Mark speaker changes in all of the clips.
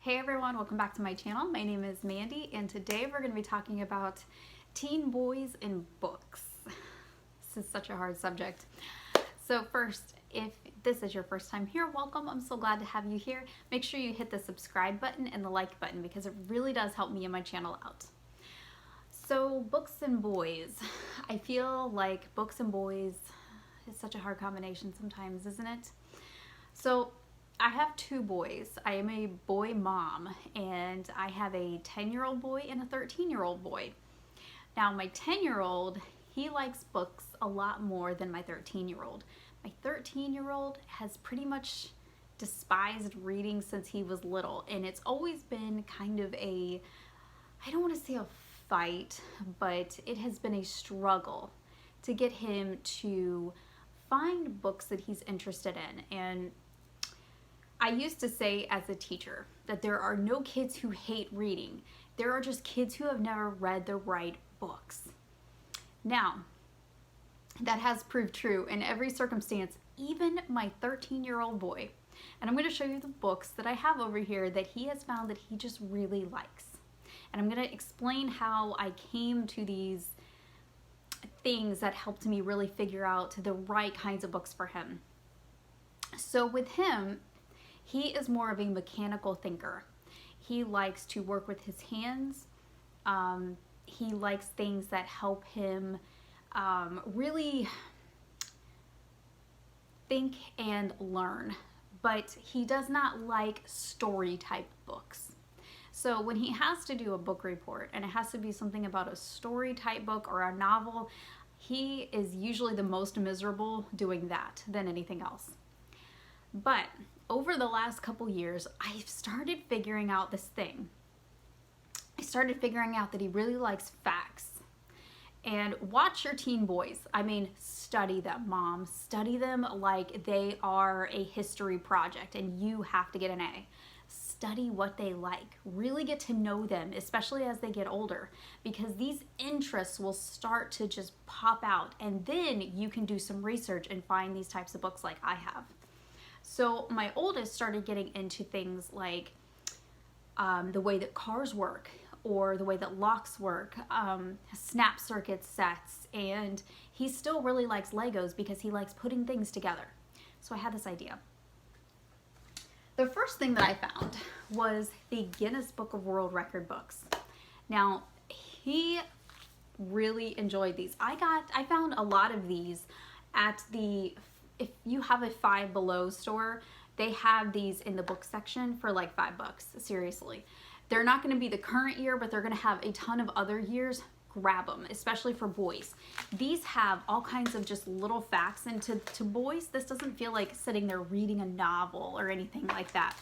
Speaker 1: Hey everyone, welcome back to my channel. My name is Mandy and today we're going to be talking about teen boys and books. This is such a hard subject. So first, if this is your first time here, welcome. I'm so glad to have you here. Make sure you hit the subscribe button and the like button because it really does help me and my channel out. So books and boys. I feel like books and boys is such a hard combination sometimes, isn't it? So I have two boys. I am a boy mom and I have a 10-year-old boy and a 13-year-old boy. Now my 10-year-old, he likes books a lot more than my 13-year-old. My 13-year-old has pretty much despised reading since he was little, and it's always been kind of a, I don't want to say a fight, but it has been a struggle to get him to find books that he's interested in. And I used to say as a teacher that there are no kids who hate reading. There are just kids who have never read the right books. Now, that has proved true in every circumstance, even my 13-year-old boy. And I'm going to show you the books that I have over here that he has found that he just really likes. And I'm going to explain how I came to these things that helped me really figure out the right kinds of books for him. So with him, he is more of a mechanical thinker. He likes to work with his hands. He likes things that help him really think and learn. But he does not like story type books. So when he has to do a book report and it has to be something about a story type book or a novel, he is usually the most miserable doing that than anything else. But over the last couple years, I've started figuring out this thing. I started figuring out that he really likes facts. And watch your teen boys. I mean, study them, mom. Study them like they are a history project and you have to get an A. Study what they like. Really get to know them, especially as they get older, because these interests will start to just pop out, and then you can do some research and find these types of books like I have. So my oldest started getting into things like the way that cars work, or the way that locks work, snap circuit sets, and he still really likes Legos because he likes putting things together. So I had this idea. The first thing that I found was the Guinness Book of World Record books. Now, he really enjoyed these. I found a lot of these at the, if you have a Five Below store, they have these in the book section for like $5, seriously. They're not going to be the current year, but they're going to have a ton of other years. Grab them, especially for boys. These have all kinds of just little facts, and to boys, this doesn't feel like sitting there reading a novel or anything like that.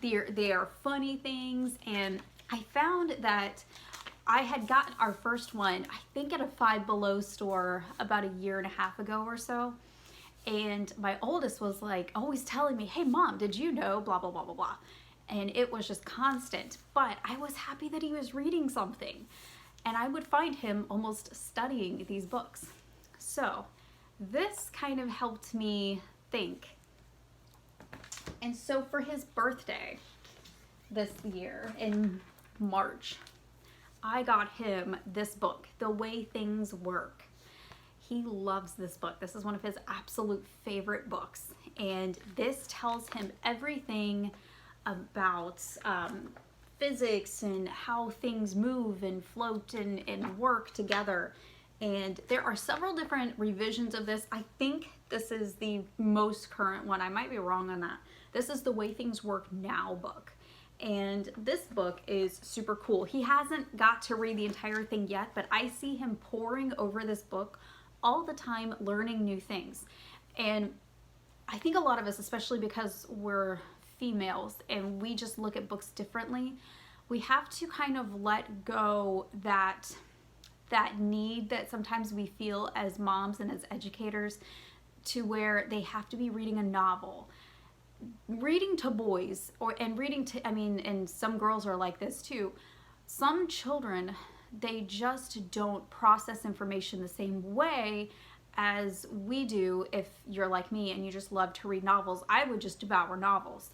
Speaker 1: They are funny things, and I found that I had gotten our first one, I think at a Five Below store about a year and a half ago or so. And my oldest was like always telling me, hey mom, did you know blah, blah, blah, blah, blah. And it was just constant, but I was happy that he was reading something. And I would find him almost studying these books. So this kind of helped me think. And so for his birthday this year in March, I got him this book, The Way Things Work. He loves this book. This is one of his absolute favorite books. And this tells him everything about physics and how things move and float and work together. And there are several different revisions of this. I think this is the most current one. I might be wrong on that. This is the Way Things Work Now book. And this book is super cool. He hasn't got to read the entire thing yet, but I see him poring over this book all the time, learning new things. And I think a lot of us, especially because we're females and we just look at books differently, we have to kind of let go that need that sometimes we feel as moms and as educators, to where they have to be reading a novel. Reading to boys, and reading to, I mean, and some girls are like this too. Some children, they just don't process information the same way as we do. If you're like me and you just love to read novels, I would just devour novels.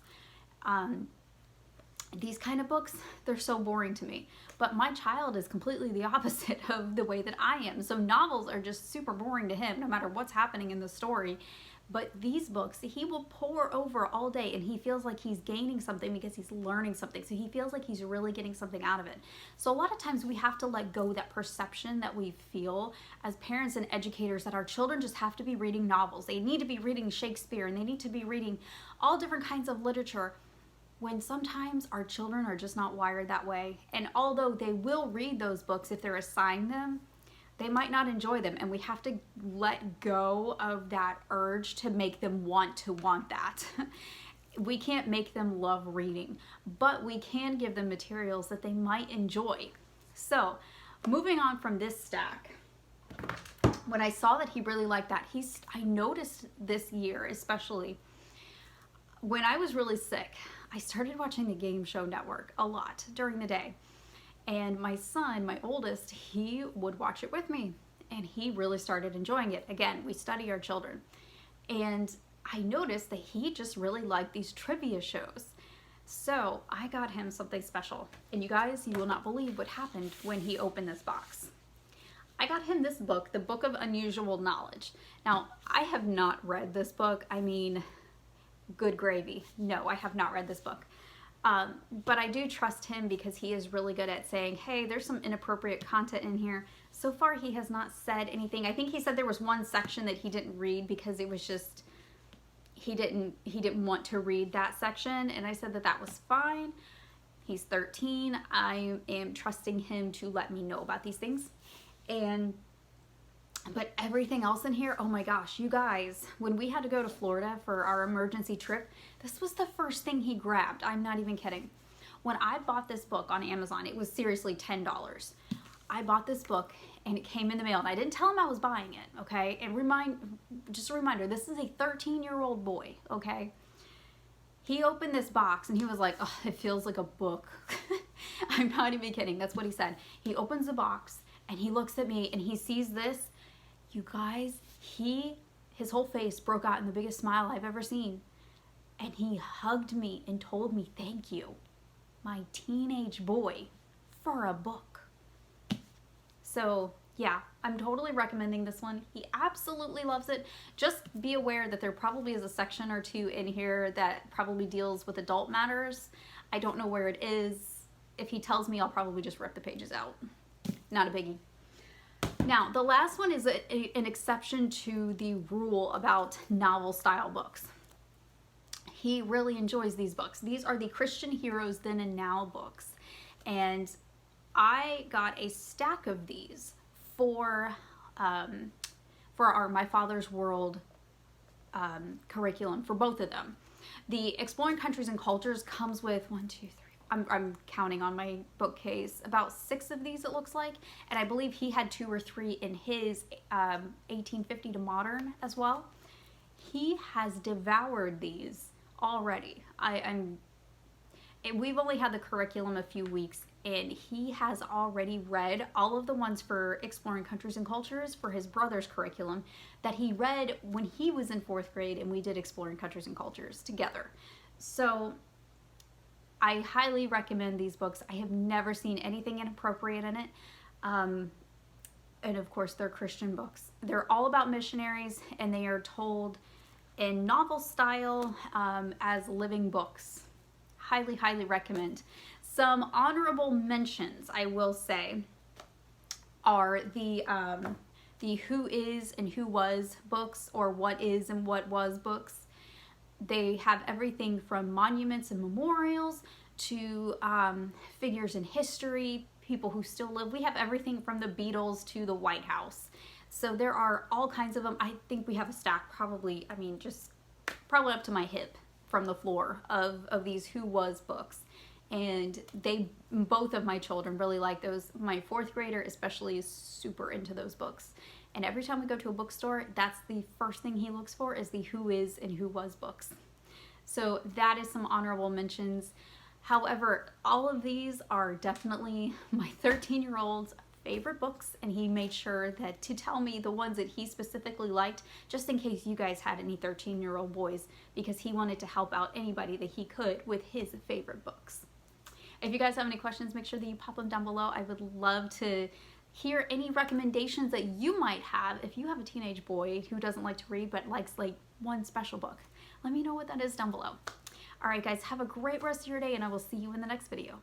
Speaker 1: these kind of books, they're so boring to me. But my child is completely the opposite of the way that I am. So novels are just super boring to him, no matter what's happening in the story. But these books, he will pore over all day, and he feels like he's gaining something because he's learning something. So he feels like he's really getting something out of it. So a lot of times we have to let go that perception that we feel as parents and educators that our children just have to be reading novels. They need to be reading Shakespeare, and they need to be reading all different kinds of literature, when sometimes our children are just not wired that way. And although they will read those books if they're assigned them, they might not enjoy them, and we have to let go of that urge to make them want that. We can't make them love reading, but we can give them materials that they might enjoy. So moving on from this stack, when I saw that he really liked that, I noticed this year, especially when I was really sick, I started watching the Game Show Network a lot during the day. And my son, my oldest, he would watch it with me, and he really started enjoying it. Again, we study our children. And I noticed that he just really liked these trivia shows. So I got him something special. And you guys, you will not believe what happened when he opened this box. I got him this book, The Book of Unusual Knowledge. Now, I have not read this book. I mean, good gravy. No, I have not read this book. But I do trust him because he is really good at saying, hey, there's some inappropriate content in here. So far, he has not said anything. I think he said there was one section that he didn't read because it was just, he didn't want to read that section. And I said that was fine. He's 13. I am trusting him to let me know about these things. But everything else in here, oh my gosh, you guys, when we had to go to Florida for our emergency trip, this was the first thing he grabbed. I'm not even kidding. When I bought this book on Amazon, it was seriously $10. I bought this book and it came in the mail, and I didn't tell him I was buying it, okay? And just a reminder, this is a 13-year-old boy, okay? He opened this box and he was like, oh, it feels like a book. I'm not even kidding. That's what he said. He opens the box and he looks at me and he sees this. You guys, his whole face broke out in the biggest smile I've ever seen. And he hugged me and told me, thank you, my teenage boy, for a book. So yeah, I'm totally recommending this one. He absolutely loves it. Just be aware that there probably is a section or two in here that probably deals with adult matters. I don't know where it is. If he tells me, I'll probably just rip the pages out. Not a biggie. Now, the last one is an exception to the rule about novel-style books. He really enjoys these books. These are the Christian Heroes Then and Now books. And I got a stack of these for our My Father's World curriculum for both of them. The Exploring Countries and Cultures comes with 1, 2, 3, I'm counting on my bookcase, about 6 of these it looks like, and I believe he had 2 or 3 in his 1850 to modern as well. He has devoured these already. We've only had the curriculum a few weeks, and he has already read all of the ones for Exploring Countries and Cultures for his brother's curriculum that he read when he was in 4th grade, and we did Exploring Countries and Cultures together. So I highly recommend these books. I have never seen anything inappropriate in it. And of course, they're Christian books. They're all about missionaries, and they are told in novel style as living books. Highly, highly recommend. Some honorable mentions, I will say, are the Who Is and Who Was books, or What Is and What Was books. They have everything from monuments and memorials to figures in history, people who still live. We have everything from the Beatles to the White House. So there are all kinds of them. I think we have a stack probably up to my hip from the floor of these Who Was books. And both of my children really like those. My 4th grader especially is super into those books. And every time we go to a bookstore, that's the first thing he looks for, is the Who Is and Who Was books. So that is some honorable mentions. However, all of these are definitely my 13-year-old's favorite books, and he made sure to tell me the ones that he specifically liked, just in case you guys had any 13-year-old boys, because he wanted to help out anybody that he could with his favorite books. If you guys have any questions, make sure that you pop them down below. I would love to hear any recommendations that you might have if you have a teenage boy who doesn't like to read but likes like one special book. Let me know what that is down below. All right, guys, have a great rest of your day, and I will see you in the next video.